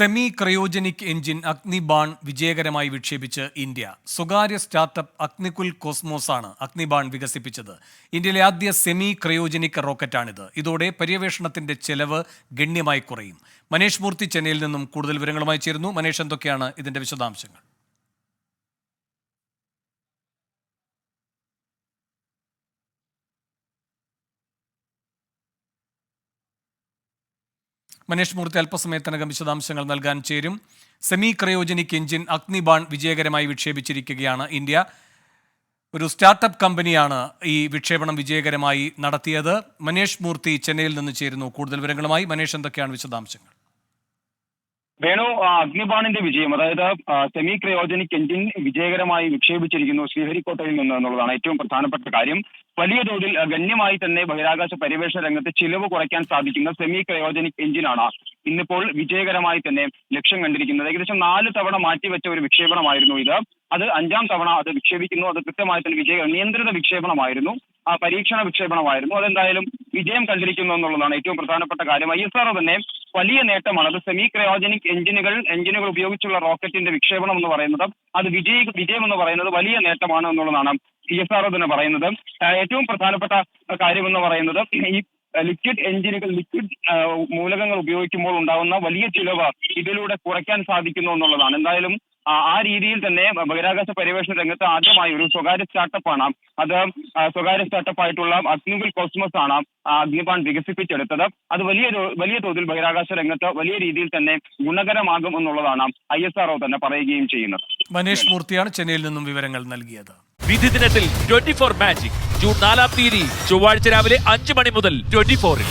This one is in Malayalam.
സെമി ക്രയോജനിക് എഞ്ചിൻ അഗ്നിബാൺ വിജയകരമായി വിക്ഷേപിച്ച് ഇന്ത്യ. സ്വകാര്യ സ്റ്റാർട്ടപ്പ് അഗ്നികുൽ കോസ്മോസ് ആണ് അഗ്നിബാൺ വികസിപ്പിച്ചത്. ഇന്ത്യയിലെ ആദ്യ സെമി ക്രയോജനിക് റോക്കറ്റാണിത്. ഇതോടെ പര്യവേഷണത്തിന്റെ ചെലവ് ഗണ്യമായി കുറയും. മനേഷ് മൂർത്തി ചെന്നൈയിൽ നിന്നും കൂടുതൽ വിവരങ്ങളുമായി ചേരുന്നു. മനേഷ്, എന്തൊക്കെയാണ് ഇതിന്റെ വിശദാംശങ്ങൾ? മനേഷ് മൂർത്തി അല്പസമയത്തിനകം വിശദാംശങ്ങൾ നൽകാൻ ചേരും. സെമി ക്രയോജനിക് എഞ്ചിൻ അഗ്നിബാൺ വിജയകരമായി വിക്ഷേപിച്ചിരിക്കുകയാണ് ഇന്ത്യ. ഒരു സ്റ്റാർട്ടപ്പ് കമ്പനിയാണ് ഈ വിക്ഷേപണം വിജയകരമായി നടത്തിയത്. മനേഷ് മൂർത്തി ചെന്നൈയിൽ നിന്ന് ചേരുന്നു കൂടുതൽ വിവരങ്ങളുമായി. മനേഷ്, എന്തൊക്കെയാണ് വിശദാംശങ്ങൾ? വേണു, അഗ്നിബാണിന്റെ വിജയം, അതായത് സെമി ക്രയോജനിക് എഞ്ചിൻ വിജയകരമായി വിക്ഷേപിച്ചിരിക്കുന്നു ശ്രീഹരിക്കോട്ടയിൽ നിന്ന് എന്നുള്ളതാണ് ഏറ്റവും പ്രധാനപ്പെട്ട കാര്യം. വലിയ തോതിൽ ഗണ്യമായി തന്നെ ബഹിരാകാശ പര്യവേഷണ രംഗത്ത് ചിലവ് കുറയ്ക്കാൻ സാധിക്കുന്ന സെമി ക്രയോജനിക് എഞ്ചിനാണ് ഇന്നിപ്പോൾ വിജയകരമായി തന്നെ ലക്ഷ്യം കണ്ടിരിക്കുന്നത്. ഏകദേശം 4 തവണ മാറ്റിവെച്ച ഒരു വിക്ഷേപണമായിരുന്നു ഇത്. അത് 5ാം തവണ അത് വിക്ഷേപിക്കുന്നു. അത് കൃത്യമായി തന്നെ നിയന്ത്രിത വിക്ഷേപണമായിരുന്നു, പരീക്ഷണ വിക്ഷേപണമായിരുന്നു. അതെന്തായാലും വിജയം കണ്ടിരിക്കുന്നു എന്നുള്ളതാണ് ഏറ്റവും പ്രധാനപ്പെട്ട കാര്യം. ISRO തന്നെ വലിയ നേട്ടമാണ്. അത് സെമി ക്രയോജനിക് എഞ്ചിനുകൾ ഉപയോഗിച്ചുള്ള റോക്കറ്റിന്റെ വിക്ഷേപണം എന്ന് പറയുന്നത്, അത് വിജയം എന്ന് പറയുന്നത് വലിയ നേട്ടമാണ് എന്നുള്ളതാണ് ISRO തന്നെ പറയുന്നത്. ഏറ്റവും പ്രധാനപ്പെട്ട കാര്യം എന്ന് പറയുന്നത് ഈ ലിക്വിഡ് മൂലകങ്ങൾ ഉപയോഗിക്കുമ്പോൾ ഉണ്ടാകുന്ന വലിയ ചിലവ് ഇതിലൂടെ കുറയ്ക്കാൻ സാധിക്കുന്നു എന്നുള്ളതാണ്. എന്തായാലും ആ രീതിയിൽ തന്നെ ബഹിരാകാശ പര്യവേഷണ രംഗത്ത് ആദ്യമായി ഒരു സ്വകാര്യ സ്റ്റാർട്ടപ്പാണ് അത്. സ്വകാര്യ സ്റ്റാർട്ടപ്പായിട്ടുള്ള അഗ്നികുൽ കോസ്മോസ് ആണ് അഗ്നിബാൺ വികസിപ്പിച്ചെടുത്തത്. അത് വലിയ തോതിൽ ബഹിരാകാശ രംഗത്ത് വലിയ രീതിയിൽ തന്നെ ഗുണകരമാകും എന്നുള്ളതാണ് ISRO തന്നെ പറയുകയും ചെയ്യുന്നത്. മനേഷ് മൂർത്തിയാണ് ചെന്നൈയിൽ നിന്നും വിവരങ്ങൾ നൽകിയത്. വിധി ദിനത്തിൽ 24 മാജിക് ജൂൺ 4 ചൊവ്വാഴ്ച രാവിലെ 5 മണി മുതൽ 24-ൽ.